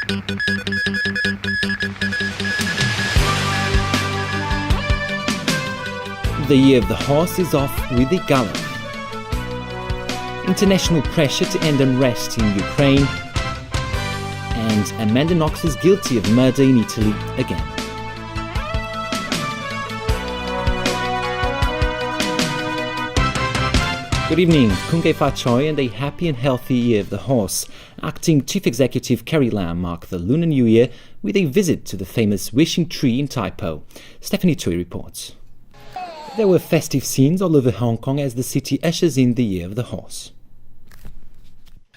The year of the horse is off with a gallop. International pressure to end unrest in Ukraine. And Amanda Knox is guilty of murder in Italy again. Good evening, Kunge Fa Choi, and a happy and healthy year of the horse. Acting Chief Executive Carrie Lam marked the Lunar New Year with a visit to the famous wishing tree in Taipo. Stephanie Choi reports. There were festive scenes all over Hong Kong as the city ushers in the year of the horse.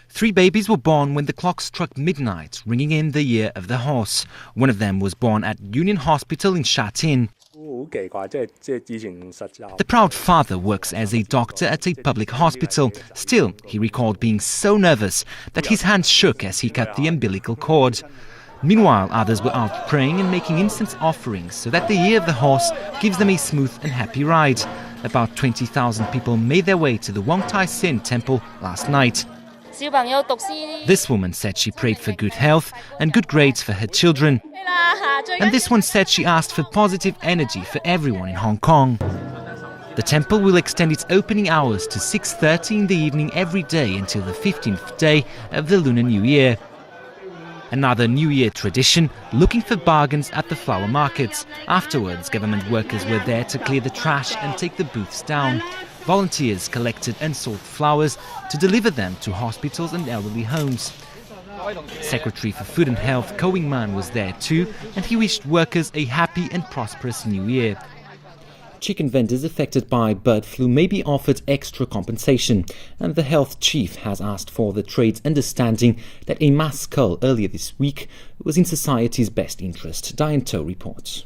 3 babies were born when the clock struck midnight, ringing in the year of the horse. One of them was born at Union Hospital in Sha Tin. The proud father works as a doctor at a public hospital. Still, he recalled being so nervous that his hands shook as he cut the umbilical cord. Meanwhile, others were out praying and making incense offerings so that the year of the horse gives them a smooth and happy ride. About 20,000 people made their way to the Wong Tai Sin temple last night. This woman said she prayed for good health and good grades for her children. And this one said she asked for positive energy for everyone in Hong Kong. The temple will extend its opening hours to 6:30 in the evening every day until the 15th day of the Lunar New Year. Another New Year tradition, looking for bargains at the flower markets. Afterwards, government workers were there to clear the trash and take the booths down. Volunteers collected and sold flowers to deliver them to hospitals and elderly homes. Secretary for Food and Health Ko Wing-man was there too, and he wished workers a happy and prosperous New Year. Chicken vendors affected by bird flu may be offered extra compensation, and the health chief has asked for the trade's understanding that a mass cull earlier this week was in society's best interest. Diane To reports.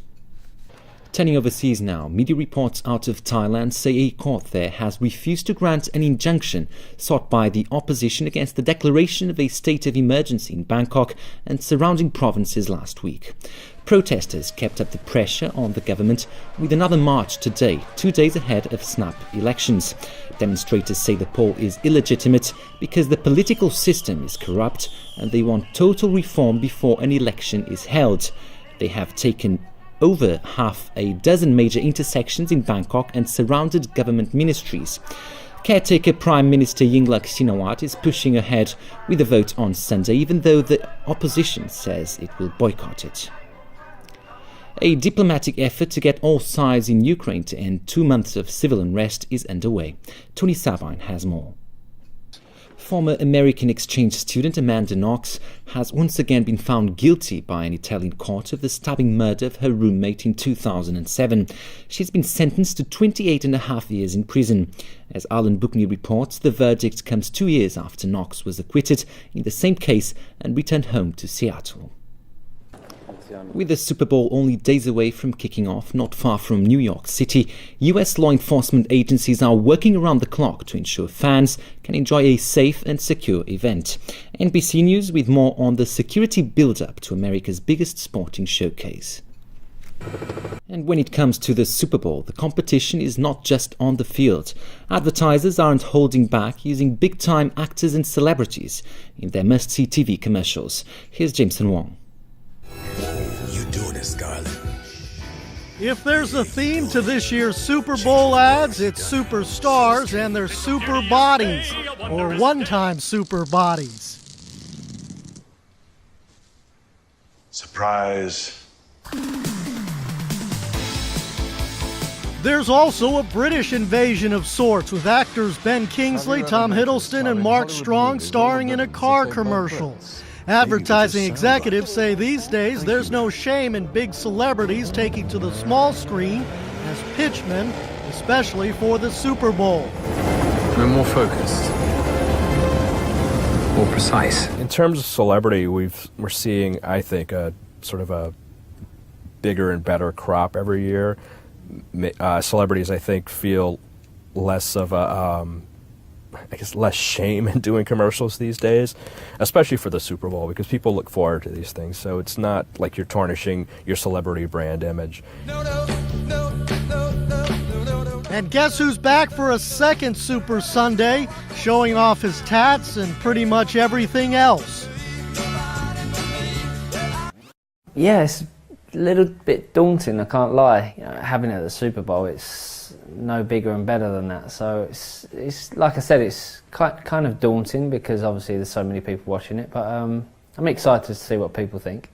Turning overseas now, media reports out of Thailand say a court there has refused to grant an injunction sought by the opposition against the declaration of a state of emergency in Bangkok and surrounding provinces last week. Protesters kept up the pressure on the government with another march today, 2 days ahead of snap elections. Demonstrators say the poll is illegitimate because the political system is corrupt and they want total reform before an election is held. They have taken over half a dozen major intersections in Bangkok and surrounded government ministries. Caretaker Prime Minister Yingluck Shinawatra is pushing ahead with a vote on Sunday, even though the opposition says it will boycott it. A diplomatic effort to get all sides in Ukraine to end 2 months of civil unrest is underway. Tony Sabine has more. Former American exchange student Amanda Knox has once again been found guilty by an Italian court of the stabbing murder of her roommate in 2007. She's been sentenced to 28.5 years in prison. As Alan Bookney reports, the verdict comes 2 years after Knox was acquitted in the same case and returned home to Seattle. With the Super Bowl only days away from kicking off, not far from New York City, US law enforcement agencies are working around the clock to ensure fans can enjoy a safe and secure event. NBC News with more on the security build-up to America's biggest sporting showcase. And when it comes to the Super Bowl, the competition is not just on the field. Advertisers aren't holding back, using big-time actors and celebrities in their must-see TV commercials. Here's Jameson Wong. If there's a theme to this year's Super Bowl ads, it's superstars and their super bodies, or one-time super bodies. Surprise. There's also a British invasion of sorts, with actors Ben Kingsley, Tom Hiddleston, and Mark Strong starring in a car commercial. Advertising executives say these days there's no shame in big celebrities taking to the small screen as pitchmen, especially for the Super Bowl. We're more focused, more precise. In terms of celebrity, we're seeing, I think, a sort of a bigger and better crop every year. Celebrities, I think, feel less of a less shame in doing commercials these days, especially for the Super Bowl, because people look forward to these things. So it's not like you're tarnishing your celebrity brand image. And guess who's back for a second Super Sunday, showing off his tats and pretty much everything else? Yeah, it's a little bit daunting, I can't lie. You know, having it at the Super Bowl, it's no bigger and better than that. So it's like I said, it's kind of daunting because obviously there's so many people watching it. But I'm excited to see what people think.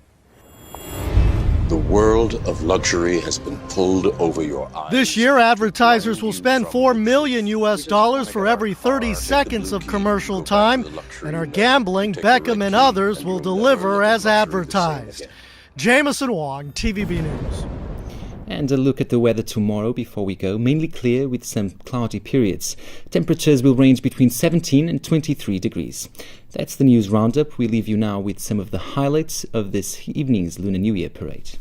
The world of luxury has been pulled over your eyes. This year, advertisers will spend $4 million for every 30 seconds of commercial time and are gambling Beckham and others will deliver as advertised. Jameson Wong, TVB News. And a look at the weather tomorrow before we go. Mainly clear with some cloudy periods. Temperatures will range between 17 and 23 degrees. That's the news roundup. We leave you now with some of the highlights of this evening's Lunar New Year parade.